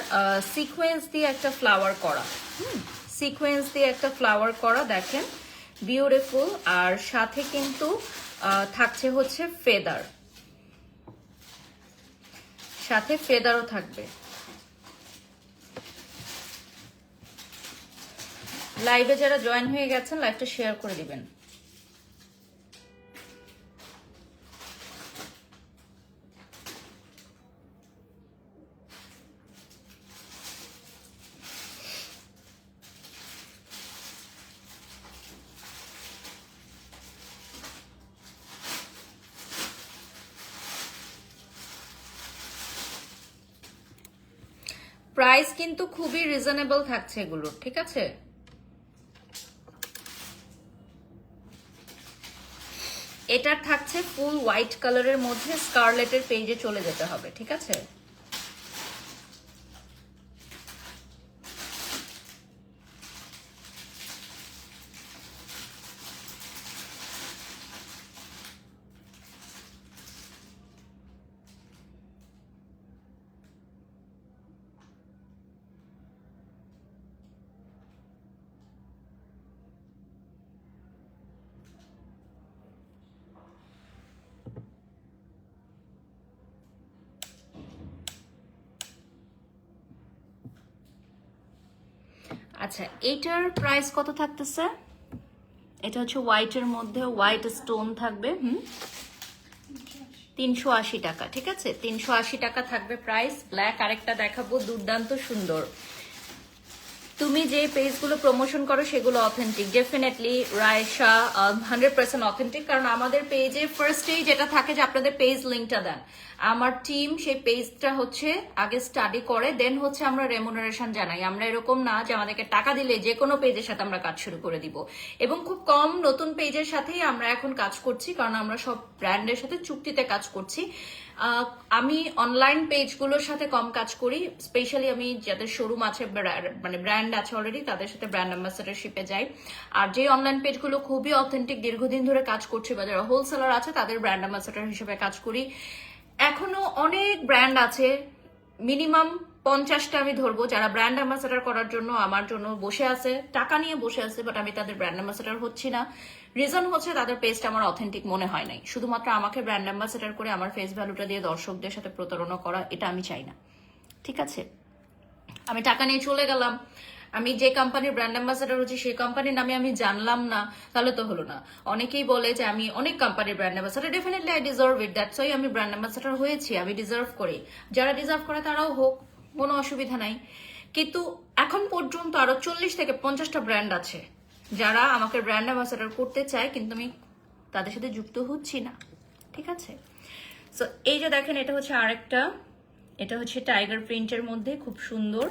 সিকোয়েন্স দিয়ে একটা ফ্লাওয়ার করা, সিকোয়েন্স দিয়ে একটা ফ্লাওয়ার করা, দেখেন বিউটিফুল। আর সাথে কিন্তু থাকছে হচ্ছে ফেদার, সাথে ফেদারও থাকবে। লাইভে যারা জয়েন হয়ে গেছেন লাইভটা শেয়ার করে দিবেন। প্রাইস কিন্তু খুবই রিজনেবল থাকছে এগুলো, ঠিক আছে? এটার থাকছে ফুল হোয়াইট কালারের মধ্যে, স্কারলেটের পেজে চলে যেতে হবে, ঠিক আছে? আচ্ছা, এইটার প্রাইস কত থাকতেছে? এটা হচ্ছে হোয়াইটের মধ্যে, হোয়াইট স্টোন থাকবে। 380 টাকা, ঠিক আছে? 380 টাকা থাকবে প্রাইস। ব্ল্যাক আরেকটা দেখাবো, দুর্দান্ত সুন্দর। তুমি যে পেজগুলো প্রমোশন করো সেগুলো অথেন্টিক, ডেফিনেটলি রায়শা 100% অথেন্টিক। কারণ আমাদের পেজে ফার্স্টেই যেটা থাকে যে আপনাদের পেজ লিঙ্কটা দেন, আমার টিম সেই পেজটা হচ্ছে আগে স্টাডি করে, দেন হচ্ছে আমরা রেমুনারেশন জানাই। আমরা এরকম না যে আমাদেরকে টাকা দিলে যে কোনো পেজের সাথে আমরা কাজ শুরু করে দিব। এবং খুব কম নতুন পেজের সাথেই আমরা এখন কাজ করছি, কারণ আমরা সব ব্র্যান্ডের সাথে চুক্তিতে কাজ করছি। আমি অনলাইন পেজগুলোর সাথে কম কাজ করি, স্পেশালি আমি যাদের শোরুম আছে, মানে ব্র্যান্ড আছে অলরেডি, তাদের সাথে ব্র্যান্ড অ্যাম্বাসেডারশিপে যাই। আর যে অনলাইন পেজগুলো খুবই অথেন্টিক, দীর্ঘদিন ধরে কাজ করছে, বা যারা হোলসেলার আছে তাদের ব্র্যান্ড অ্যাম্বাসেডার হিসেবে কাজ করি। এখনো অনেক ব্র্যান্ড আছে, মিনিমাম 50টা আমি ধরবো, যারা ব্র্যান্ড অ্যাম্বাসেডার করার জন্য আমার জন্য বসে আছে, টাকা নিয়ে বসে আছে, বাট আমি তাদের ব্র্যান্ড অ্যাম্বাসেডার হচ্ছি না। রিজন হচ্ছে তাদের পেজটা আমার অথেন্টিক মনে হয় নাই। শুধুমাত্র আমাকে ব্র্যান্ড অ্যাম্বাসেডার করে আমার ফেস ভ্যালুটা দিয়ে দর্শকদের সাথে প্রতারণা করা, এটা আমি চাই না, ঠিক আছে? আমি টাকা নিয়ে চলে গেলাম, আমি যে কোম্পানির ব্র্যান্ড অ্যাম্বাসেডার হচ্ছি সেই কোম্পানির নামে আমি জানলাম না, তাহলে তো হলো না। অনেকেই বলে যে আমি অনেক কোম্পানির brand ambassador, definitely I deserve it, that's why আমি ব্র্যান্ড অ্যাম্বাসেডার হয়েছি, আমি ডিজার্ভ করি। যারা ডিজার্ভ করে তারাও হোক, কোনো অসুবিধা নাই। কিন্তু এখন পর্যন্ত আরো 40 থেকে 50টা ব্র্যান্ড আছে যারা আমাকে ব্র্যান্ড অ্যাম্বাসেডার করতে চায়, কিন্তু আমি তাদের সাথে যুক্ত হচ্ছি না, ঠিক আছে? সো এই যে দেখেন, এটা হচ্ছে আরেকটা, এটা হচ্ছে টাইগার প্রিন্টের মধ্যে, খুব সুন্দর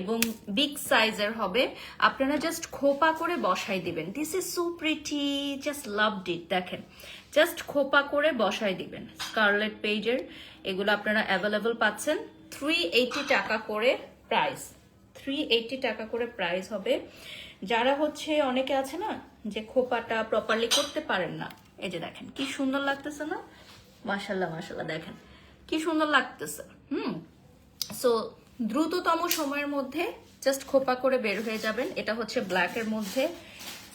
এবং বিগ সাইজের হবে। আপনারা জাস্ট খোপা করে বসাই দিবেন। This is so pretty, just loved it. দেখেন, জাস্ট খোপা করে বসাই দিবেন। স্কারলেট পেজের এগুলো আপনারা অ্যাভেলেবল পাচ্ছেন। 380 টাকা করে প্রাইস, 380 টাকা করে প্রাইস হবে। যারা হচ্ছে অনেকে আছে না যে খোপাটা প্রপারলি করতে পারেন না, এই যে দেখেন কি সুন্দর লাগতেছে না, মাশাল্লাহ মাশাল্লাহ, দেখেন কি সুন্দর লাগতেছে। সো দ্রুততম সময়ের মধ্যে জাস্ট খোপা করে বের হয়ে যাবেন। এটা হচ্ছে ব্ল্যাকের মধ্যে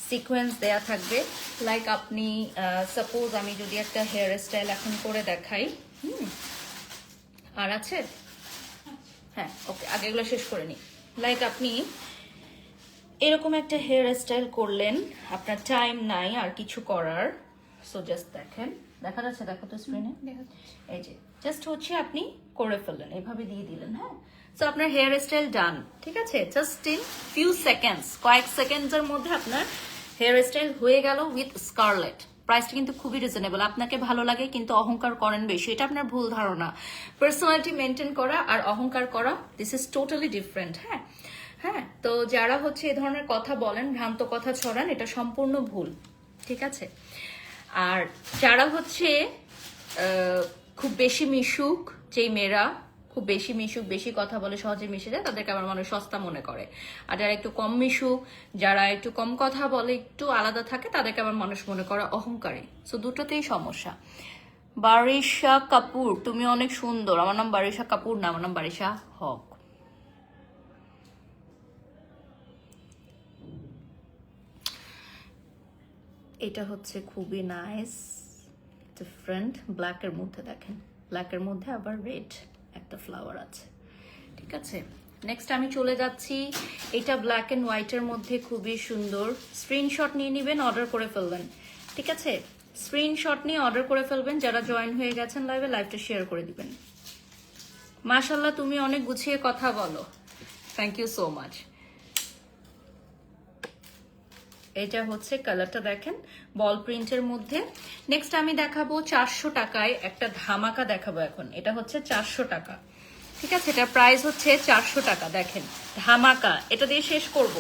সিকোয়েন্স দেয়া থাকবে। লাইক আপনি সাপোজ আমি যদি একটা হেয়ার স্টাইল এখন করে দেখাই, আর আছে, হ্যাঁ ওকে, আগে এগুলো শেষ করে নিই। লাইক আপনি এরকম একটা হেয়ার স্টাইল করলেন, আপনার টাইম নাই আর কিছু করার, সো জাস্ট দেখেন, দেখা যাচ্ছে, দেখো তো স্ক্রিনে, এই যে জাস্ট হচ্ছে আপনি করে ফেললেন, এভাবে দিয়ে দিলেন। হ্যাঁ, সো আপনার হেয়ার স্টাইল ডান। ঠিক আছে, জাস্ট ইন ফিউ সেকেন্ডস, কয়েক সেকেন্ডসের মধ্যে আপনার হেয়ার স্টাইল হয়ে গেল উইথ স্কারলেট। প্রাইসটা কিন্তু খুবই রিজনেবল। আপনাকে ভালো লাগে কিন্তু অহংকার করেন বেশি, এটা আপনার ভুল ধারণা। পার্সোনালিটি মেনটেন করা আর অহংকার করা, দিস ইজ টোটালি ডিফারেন্ট। হ্যাঁ হ্যাঁ, তো যারা হচ্ছে এ ধরনের কথা বলেন, ভ্রান্ত কথা ছড়ান, এটা সম্পূর্ণ ভুল। ঠিক আছে, আর যারা হচ্ছে খুব বেশি মিশুক, যেই মেয়েরা খুব বেশি মিশুক, বেশি কথা বলে, সহজে মিশে যায়, তাদেরকে আমার মানুষ সস্তা মনে করে। আর যারা একটু কম মিশুক, যারা একটু কম কথা বলে, একটু আলাদা থাকে, তাদেরকে আমার মানুষ মনে করে অহংকারী। সো দুটোতেই সমস্যা। বারিশা কাপুর, তুমি অনেক সুন্দর। আমার নাম বারিশা কাপুর না, আমার নাম বারিশা হক। এটা হচ্ছে খুবই নাইস, ডিফারেন্ট ব্ল্যাকের মধ্যে। দেখেন, ব্ল্যাকের মধ্যে আবার রেড একটা ফ্লাওয়ার আছে। ঠিক আছে, নেক্সট আমি চলে যাচ্ছি, এটা ব্ল্যাক এন্ড হোয়াইটের মধ্যে খুবই সুন্দর। স্ক্রিনশট নিয়ে নেবেন, অর্ডার করে ফেলবেন। ঠিক আছে, স্ক্রিনশট নিয়ে অর্ডার করে ফেলবেন। যারা জয়েন হয়ে গেছেন লাইভে, লাইভটা শেয়ার করে দিবেন। মাশাল্লাহ, তুমি অনেক গুছিয়ে কথা বলো, থ্যাংক ইউ সো মাচ। এটা হচ্ছে কালারটা, দেখেন বল প্রিন্টের মধ্যে। নেক্সট আমি দেখাবো 400 টাকায় একটা ধামাকা দেখাবো এখন। এটা হচ্ছে 400 টাকা। ঠিক আছে, এটা প্রাইস হচ্ছে 400 টাকা। দেখেন ধামাকা, এটা দিয়ে শেষ করব।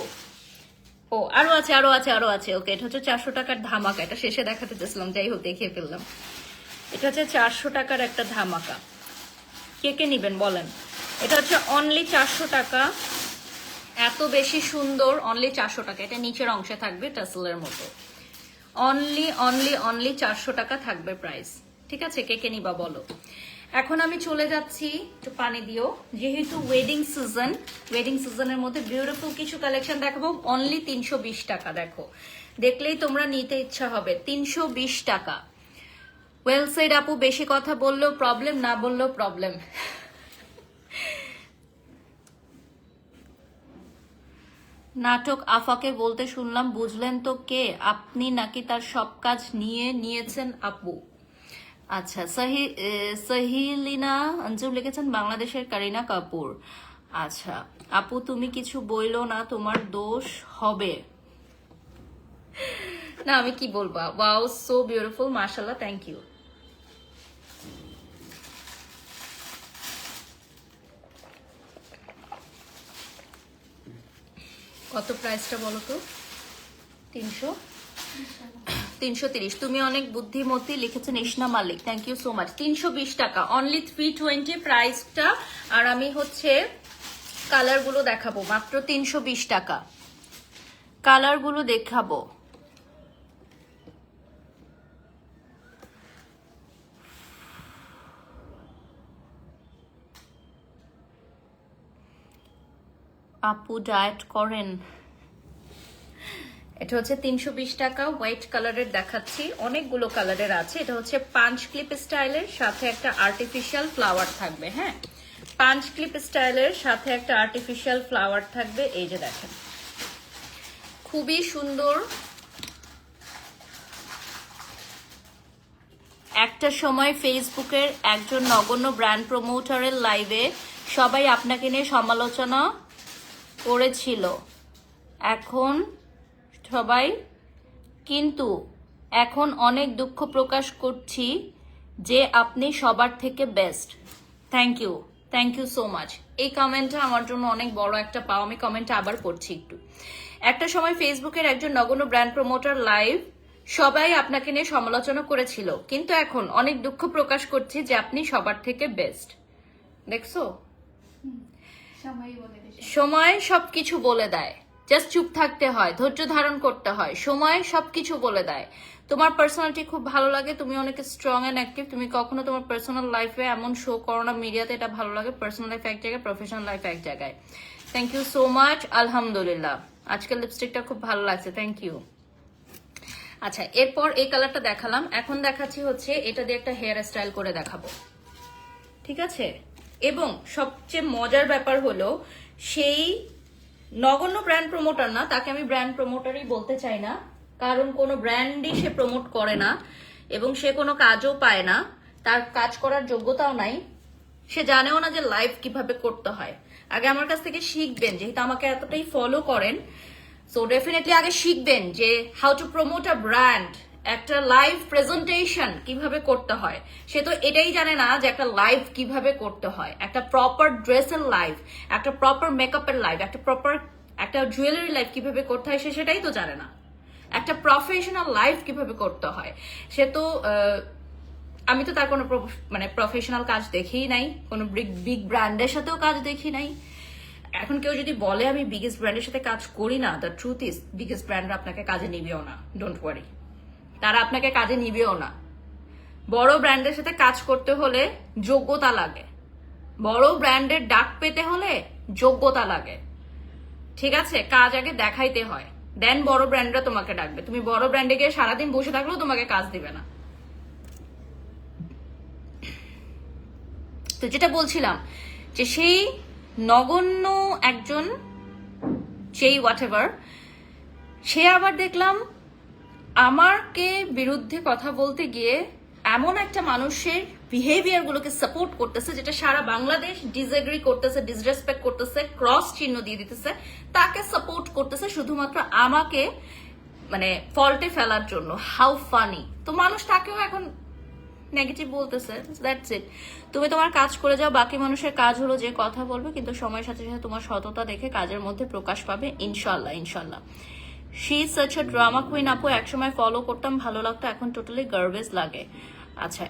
ও আরো আছে, আরো আছে, আরো আছে। ওকে, এটা হচ্ছে 400 টাকার ধামাকা। এটা শেষে দেখাতে চেয়েছিলাম, যাই হোক দেখিয়ে ফেললাম। এটা হচ্ছে 400 টাকার একটা ধামাকা। কে কে নিবেন বলেন? এটা হচ্ছে অনলি 400 টাকা। এত বেশি সুন্দর, অনলি 400 টাকা। এটা নিচের অংশে থাকবে টাসেলের মতো। অনলি অনলি অনলি 400 টাকা থাকবে প্রাইস। ঠিক আছে, কে কে নিবা বলো। এখন আমি চলে যাচ্ছি, একটু পানি দিও, যেহেতু ওয়েডিং সিজন, ওয়েডিং সিজনের মধ্যে বিউটিফুল কিছু কালেকশন দেখাবো। অনলি 320 টাকা। দেখো, দেখলেই তোমরা নিতে ইচ্ছা হবে। 320 টাকা। ওয়েল সাইড আপু, বেশি কথা বললেও প্রবলেম, না বললেও প্রবলেম। নাটক আফাকে বলতে শুনলাম, বুঝলেন তো কে? আপনি নাকি তার সব কাজ নিয়ে নিয়েছেন আপু? আচ্ছা, সহিলিনা আঞ্জুম লিখেছেন বাংলাদেশের কারিনা কাপুর। আচ্ছা আপু, তুমি কিছু বইলো না, তোমার দোষ হবে না। আমি কি বলবো? ওয়াও, সো বিউটিফুল, মাশাআল্লাহ, থ্যাংক ইউ। কত প্রাইসটা বলো তো? 330। তুমি অনেক বুদ্ধিমতী লিখেছেন ইশনা মালিক, থ্যাংক ইউ সো মাচ। 320 টাকা, অনলি 320 প্রাইসটা। আর আমি হচ্ছে কালারগুলো দেখাবো, মাত্র 320 টাকা। কালারগুলো দেখাবো। আপু ডায়েট করেন? এটা হচ্ছে 320 টাকা। হোয়াইট কালারের দেখাচ্ছি, অনেকগুলো কালারের আছে। এটা হচ্ছে পাঞ্চ ক্লিপ স্টাইলের সাথে একটা আর্টিফিশিয়াল ফ্লাওয়ার থাকবে। হ্যাঁ, পাঞ্চ ক্লিপ স্টাইলের সাথে একটা আর্টিফিশিয়াল ফ্লাওয়ার থাকবে। এই যে দেখেন, খুবই সুন্দর। একটা সময় ফেসবুকের একজন নগণ্য ব্র্যান্ড প্রমোটারের লাইভে সবাই আপনাকে নিয়ে সমালোচনা করেছিল, এখন সবাই, কিন্তু এখন অনেক দুঃখ প্রকাশ করছি যে আপনি সবার থেকে best. Thank you, thank you so much. এই কমেন্টটা আমার জন্য অনেক বড় একটা পাও। আমি কমেন্টটা আবার পড়ছি একটু। একটা সময় ফেসবুকের একজন নগণ্য ব্র্যান্ড প্রমোটার লাইভ সবাই আপনাকে নিয়ে সমালোচনা করেছিল, কিন্তু এখন অনেক দুঃখ প্রকাশ করছি যে আপনি সবার থেকে বেস্ট। দেখছো, সময় সবকিছু বলে দেয়, জাস্ট চুপ থাকতে হয়, ধৈর্য ধারণ করতে হয়, সময় সবকিছু বলে দেয়। তোমার পার্সোনালিটি খুব ভালো লাগে, তুমি অনেক স্ট্রং এন্ড অ্যাক্টিভ, তুমি কখনো তোমার পার্সোনাল লাইফে এমন শো করো না মিডিয়াতে, এটা ভালো লাগে। পার্সোনাল লাইফ এক জায়গায়, প্রফেশনাল লাইফ এক জায়গায়। Thank you so much. আলহামদুলিল্লাহ, আজকের লিপস্টিকটা খুব ভালো লাগছে, থ্যাংক ইউ। আচ্ছা, এরপর এই কালারটা দেখালাম, এখন দেখাচ্ছি হচ্ছে এটা দিয়ে একটা হেয়ার স্টাইল করে দেখাবো, ঠিক আছে? এবং সবচেয়ে মজার ব্যাপার হলো, সেই নগণ্য ব্র্যান্ড প্রমোটার না, তাকে আমি ব্র্যান্ড প্রমোটারই বলতে চাই না, কারণ কোনো ব্র্যান্ডই সে প্রমোট করে না এবং সে কোনো কাজও পায় না, তার কাজ করার যোগ্যতাও নাই, সে জানেও না যে লাইভ কিভাবে করতে হয়। আগে আমার কাছ থেকে শিখবেন, যেহেতু আমাকে এতটাই ফলো করেন, সো ডেফিনেটলি আগে শিখবেন যে how to promote a brand, একটা লাইভ প্রেজেন্টেশন কিভাবে করতে হয়। সে তো এটাই জানে না যে একটা লাইভ কিভাবে করতে হয়, একটা প্রপার ড্রেসের লাইভ, একটা প্রপার মেকআপের লাইভ, একটা প্রপার একটা জুয়েলারি লাইভ কিভাবে করতে হয়, সে সেটাই তো জানে না। একটা প্রফেশনাল লাইফ কিভাবে করতে হয় সে তো, আমি তো তার কোনো মানে প্রফেশনাল কাজ দেখেই নাই, কোনো বিগ ব্র্যান্ডের সাথেও কাজ দেখি নাই। এখন কেউ যদি বলে আমি বিগেস্ট ব্র্যান্ডের সাথে কাজ করি না, দ্য ট্রুথ ইজ বিগেস্ট ব্র্যান্ডরা আপনাকে কাজে নিবেও না, ডোন্ট ওয়ারি, তারা আপনাকে কাজে নিবেও না। বড় ব্র্যান্ডের সাথে কাজ করতে হলে যোগ্যতা লাগে, বড় ব্র্যান্ডের ডাক পেতে হলে যোগ্যতা লাগে, ঠিক আছে? কাজ আগে দেখাইতে হয়, দেন বড় ব্র্যান্ডরা তোমাকে ডাকবে। তুমি বড় ব্র্যান্ডে গিয়ে সারাদিন বসে থাকলেও তোমাকে কাজ দিবে না। তো যেটা বলছিলাম, যে সেই নগণ্য একজন, সেই হোয়াটএভার, সে আবার দেখলাম আমাকে বিরুদ্ধে কথা বলতে গিয়ে এমন একটা মানুষের বিহেভিয়ার গুলোকে সাপোর্ট করতেছে, যেটা সারা বাংলাদেশ ডিসএগ্রি করতেছে, ডিসরেসপেক্ট করতেছে, ক্রস চিহ্ন দিয়ে দিতেছে, তাকে সাপোর্ট করতেছে শুধুমাত্র আমাকে মানে ফল্টে ফেলার জন্য। How funny! তো মানুষ তাকেও এখন নেগেটিভ বলতেছে, দ্যাটস ইট। তুমি তোমার কাজ করে যাও, বাকি মানুষের কাজ হলো যে কথা বলবে, কিন্তু সময়ের সাথে সাথে তোমার সততা দেখে কাজের মধ্যে প্রকাশ পাবে, ইনশাল্লাহ ইনশাল্লাহ। She is such a drama queen আপু, একসময় ফলো করতাম, ভালো লাগতো, এখন টোটালি গার্বেজ লাগে। আচ্ছা,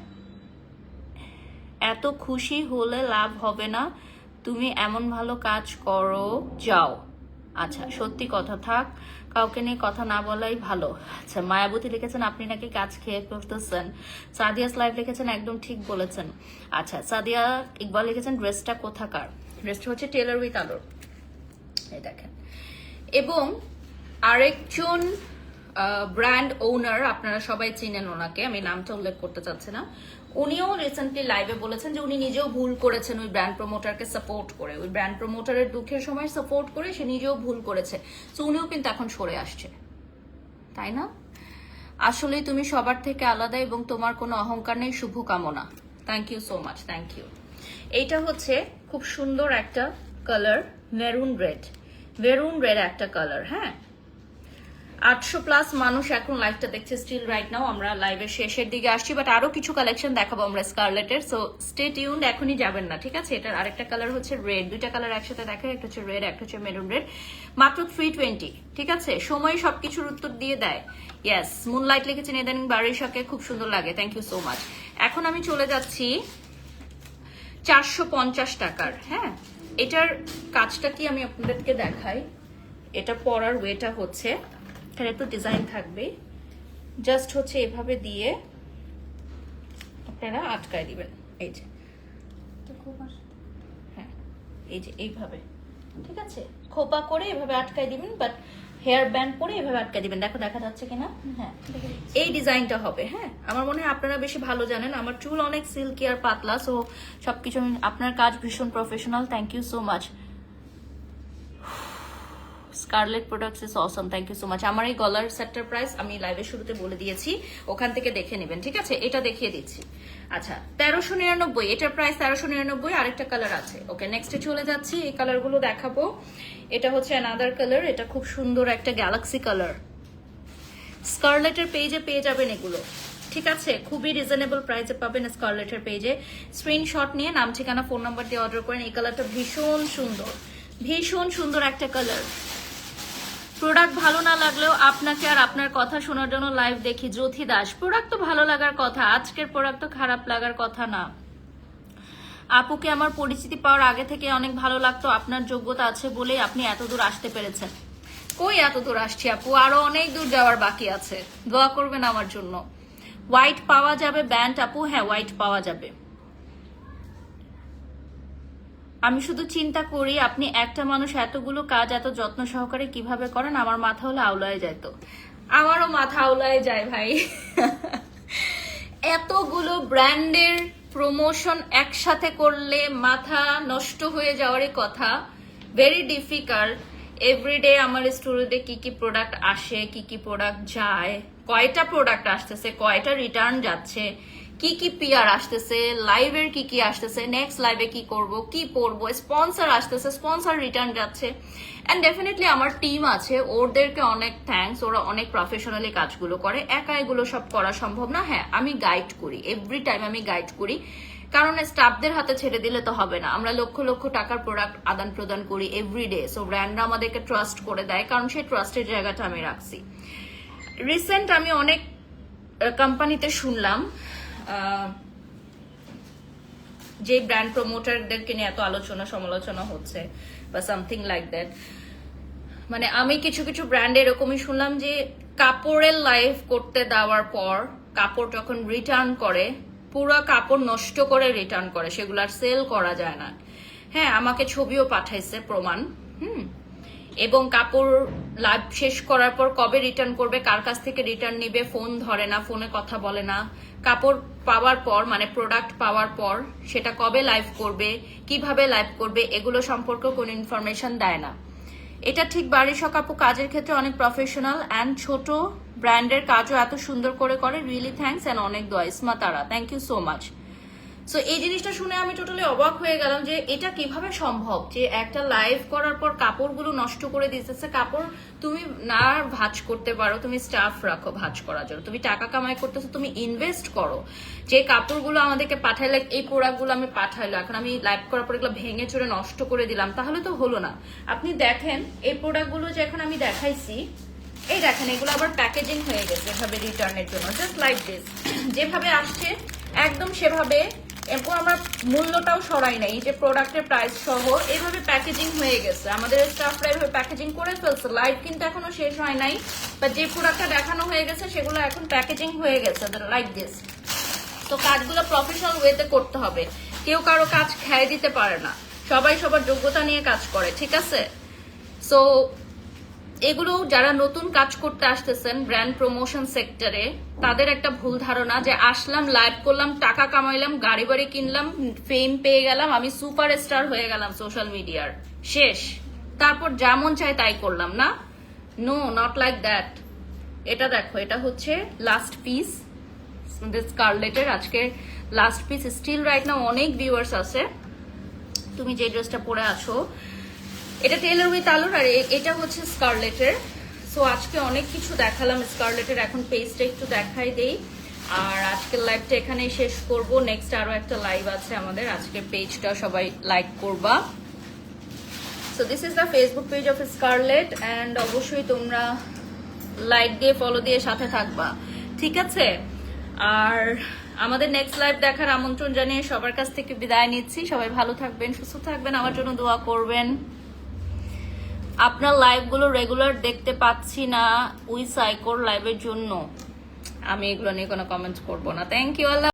এত খুশি হলে লাভ হবে না, তুমি এমন ভালো কাজ করো, যাও। আচ্ছা, সত্যি কথা, থাক, কাউকে নিয়ে কথা না বলাই ভালো। আচ্ছা, মায়াবতী লিখেছেন আপনি নাকি কাজ খেয়ে ফেলতেছেন। সাদিয়াস লাইভ লিখেছেন একদম ঠিক বলেছেন। আচ্ছা, সাদিয়া ইকবাল লিখেছেন ড্রেসটা কোথাকার? ড্রেসটা হচ্ছে টেলার উইথ আলোর, এই দেখেন। এবং আরেকজন ব্র্যান্ড ওনার, আপনারা সবাই চিনেন ওনাকে, আমি নামটা উল্লেখ করতে চাচ্ছি না, উনিও রিসেন্টলি লাইভে বলেছেন যে উনি নিজেও ভুল করেছেন ওই ব্র্যান্ড প্রমোটারকে সাপোর্ট করে, ওই ব্র্যান্ড প্রমোটারের দুঃখের সময় সাপোর্ট করে সে নিজেও ভুল করেছে। তো উনিও কিন্তু এখন সরে আসছে, তাই না? আসলেই তুমি সবার থেকে আলাদা এবং তোমার কোনো অহংকার নেই, শুভকামনা। Thank you so much, thank you. এইটা হচ্ছে খুব সুন্দর একটা colour, maroon red, maroon red একটা কালার। হ্যাঁ, 800+ মানুষ এখন লাইভটা দেখছে স্টিল রাইট নাও। আমরা লাইভের শেষের দিকে আসছি, বাট আরো কিছু কালেকশন দেখাবো আমরা স্কারলেটের, সো স্টে টিউনড, এখনই যাবেন না, ঠিক আছে? এটার আরেকটা কালার হচ্ছে রেড, দুইটা কালার একসাথে দেখা, একটা হচ্ছে রেড, একটা হচ্ছে মেরুন রেড, মাত্র 320, ঠিক আছে? সময় সবকিছুর উত্তর দিয়ে দেয়। ইয়েস, মুনলাইট লিখেছেন ইদানিং বাড়ির সাথে, খুব সুন্দর লাগে, থ্যাংক ইউ সো মাচ। এখন আমি চলে যাচ্ছি 450 টাকার। হ্যাঁ, এটার কাজটা কি আমি আপনাদেরকে দেখাই। এটা পরার ওয়েটা হচ্ছে, এখানে তো ডিজাইন থাকবে, জাস্ট হচ্ছে এভাবে দিয়ে আপনারা আটকায় দিবেন, এই যে, হ্যাঁ, এই যে এইভাবে, ঠিক আছে? খোপা করে এভাবে আটকায় দিবেন, বাট হেয়ার ব্যান্ড পরে এভাবে আটকায় দিবেন। দেখো দেখা যাচ্ছে কিনা? হ্যাঁ, এই ডিজাইনটা হবে। হ্যাঁ, আমার মনে হয় আপনারা বেশি ভালো জানেন, আমার চুল অনেক সিল্কি আর পাতলা, সো সবকিছু, আপনার কাজ ভীষণ professional, thank you so much. Scarlet products is awesome, thank you so much. আমার এই গলার সেটটার প্রাইস আমি লাইভের শুরুতে বলে দিয়েছি, ওখান থেকে দেখে নেবেন, ঠিক আছে? এটা দেখিয়ে দিচ্ছি। আচ্ছা, 1399, এটার প্রাইস 1399, আরেকটা কালার আছে। ওকে, নেক্সটে চলে যাচ্ছি, এই কালারগুলো দেখাবো। এটা হচ্ছে অ্যানাদার কালার, এটা খুব সুন্দর একটা গ্যালাক্সি কালার, স্কারলেটের পেজে পেয়ে যাবেন এগুলো, ঠিক আছে, খুবই রিজনেবল প্রাইসে পাবেন স্কারলেটের পেজে। স্ক্রিনশট নিয়ে নাম ঠিকানা ফোন নাম্বার দিয়ে অর্ডার করেন। এই কালারটা ভীষণ সুন্দর, ভীষণ সুন্দর একটা কালার। প্রোডাক্ট ভালো না লাগলেও আপনাকে আর আপনার কথা শোনার জন্য লাইভ দেখি। জ্যোতি দাস, প্রোডাক্ট তো ভালো লাগার কথা, আজকের প্রোডাক্ট তো খারাপ লাগার কথা না। আপুকে আমার পরিচিতি পাওয়ার আগে থেকে অনেক ভালো লাগতো, আপনার যোগ্যতা আছে বলেই আপনি এত দূর আসতে পেরেছেন। কই এত দূর আসছি আপু, আরো অনেক দূর যাওয়ার বাকি আছে, দোয়া করবেন আমার জন্য। হোয়াইট পাওয়া যাবে ব্যান্ড আপু? হ্যাঁ, হোয়াইট পাওয়া যাবে। আমি শুধু চিন্তা করি আপনি একটা মানুষ এতগুলো কাজ এত যত্ন সহকারে কিভাবে করেন, আমার মাথা হলে আউলায় যায়। তো আমারও মাথা আউলায় যায় ভাই। এতগুলো ব্র্যান্ডের প্রমোশন একসাথে করলে মাথা নষ্ট হয়ে যাওয়ারই কথা। Very difficult. এভরিডে আমার স্টোরিতে কি কি প্রোডাক্ট আসে, কি কি প্রোডাক্ট যায়, কয়টা প্রোডাক্ট আসতেছে, কয়টা রিটার্ন যাচ্ছে, কি কি পিআর আসতেছে, লাইভের কি কি আসতেছে, নেক্সট লাইভে কি করব, কি পড়বো, স্পন্সর আসতেছে, স্পন্সর রিটার্ন যাচ্ছে। এন্ড ডেফিনেটলি আমার টিম আছে, ওদেরকে অনেক থ্যাঙ্কস, ওরা অনেক প্রফেশনালি কাজগুলো করে। একা এগুলো সব করা সম্ভব না। হ্যাঁ, আমি গাইড করি, এভরি টাইম আমি গাইড করি, কারণ স্টাফদের হাতে ছেড়ে দিলে তো হবে না। আমরা লক্ষ লক্ষ টাকার প্রোডাক্ট আদান প্রদান করি এভরিডে, সো ব্র্যান্ডরা আমাদেরকে ট্রাস্ট করে দেয়, কারণ সেই ট্রাস্টের জায়গাটা আমি রাখছি। রিসেন্ট আমি অনেক কোম্পানিতে শুনলাম যে ব্র্যান্ড প্রমোটারদেরকে নিয়ে এত আলোচনা সমালোচনা হচ্ছে বা সামথিং লাইক দ্যাট। মানে আমি কিছু কিছু ব্র্যান্ড এরকমই শুনলাম যে কাপড়ের লাইভ করতে দেওয়ার পর কাপড় যখন রিটার্ন করে, পুরো কাপড় নষ্ট করে রিটার্ন করে, সেগুলো আর সেল করা যায় না। হ্যাঁ, আমাকে ছবিও পাঠাইছে প্রমাণ। এবং কাপড় লাইভ শেষ করার পর কবে রিটার্ন করবে, কার কাছ থেকে রিটার্ন নিবে, ফোন ধরে না, ফোনে কথা বলে না। কাপড় পাওয়ার পর মানে প্রোডাক্ট পাওয়ার পর সেটা কবে লাইভ করবে, কিভাবে লাইভ করবে, এগুলো সম্পর্কে কোনো ইনফরমেশন দেয় না। এটা ঠিক বাড়ি সকাপু কাজের ক্ষেত্রে অনেক প্রফেশনাল অ্যান্ড ছোট ব্র্যান্ডের কাজও এত সুন্দর করে করে। রিয়েলি থ্যাঙ্কস অ্যান্ড অনেক দোয়া। Isma Tara, thank you so much. So এই জিনিসটা শুনে আমি টোটালি অবাক হয়ে গেলাম যে এটা কিভাবে সম্ভব যে একটা লাইভ করার পর কাপড়গুলো নষ্ট করে দিতেছে। কাপড় তুমি না ভাঁজ করতে পারো, তুমি স্টাফ রাখো ভাঁজ করার জন্য, তুমি টাকা কামাই করতেছো, তুমি ইনভেস্ট করো। যে কাপড়গুলো আমাদেরকে পাঠাইলে, এই প্রোডাক্টগুলো আমি পাঠাইলো, এখন আমি লাইভ করার পর এগুলো ভেঙে চড়ে নষ্ট করে দিলাম, তাহলে তো হলো না। আপনি দেখেন এই প্রোডাক্টগুলো যে এখন আমি দেখাইছি, এই দেখেন এগুলো আবার প্যাকেজিং হয়ে গেছে এভাবে রিটার্নের জন্য, জাস্ট লাইক দিস। যেভাবে আসছে একদম সেভাবে, এবং আমরা মূল্যটাও সরাই নাই, যে প্রোডাক্টের প্রাইস সহ এইভাবে প্যাকেজিং হয়ে গেছে। আমাদের স্টাফরা এইভাবে প্যাকেজিং করে ফেলছে। লাইভ কিন্তু এখনো শেষ হয় নাই, বা যে প্রোডাক্টটা দেখানো হয়ে গেছে সেগুলো এখন প্যাকেজিং হয়ে গেছে লাইক দিস। তো কাজগুলো প্রফেশনাল ওয়েতে করতে হবে, কেউ কারো কাজ খেয়ে দিতে পারে না, সবাই সবার যোগ্যতা নিয়ে কাজ করে, ঠিক আছে? সো এগুলো যারা নতুন কাজ করতে আসতেছেন ব্র্যান্ড প্রমোশন সেক্টরে, তাদের একটা ভুল ধারণা যে আসলাম, লাইভ করলাম, টাকা কামাইলাম, গাড়ি বাড়ি কিনলাম, ফেম পেয়ে গেলাম, আমি সুপার স্টার হয়ে গেলাম সোশ্যাল মিডিয়ার, শেষ, তারপর যেমন চাই তাই করলাম। না, নো, নট লাইক দ্যাট। এটা দেখো, এটা হচ্ছে লাস্ট পিস স্কারলেটের, আজকে last piece. Still right now অনেক ভিউয়ার্স আছে। তুমি যে ড্রেসটা পরে আছো এটা টেইলর উইথ আলুর, আর এটা হচ্ছে স্কারলেটের। সো আজকে অনেক কিছু দেখালাম স্কারলেটের, এখন পেজটা একটু দেখাই দেই। আর আজকের লাইভটা এখানেই শেষ করব। নেক্সট আরো একটা লাইভ আছে আমাদের, আজকে পেজটা সবাই লাইক করবা। So this is the Facebook page of Scarlet, and অবশ্যই তোমরা লাইক দিয়ে ফলো দিয়ে সাথে থাকবা, ঠিক আছে? আর আমাদের নেক্সট লাইভ দেখার আমন্ত্রণ জানিয়ে সবার কাছ থেকে বিদায় নিচ্ছি। সবাই ভালো থাকবেন, সুস্থ থাকবেন, আমার জন্য দোয়া করবেন। আপনার লাইভগুলো রেগুলার দেখতে পাচ্ছি না উই সাইকোর লাইভের জন্য। আমি এগুলো নিয়ে কোনো কমেন্টস করবো না। Thank you. আল্লাহ।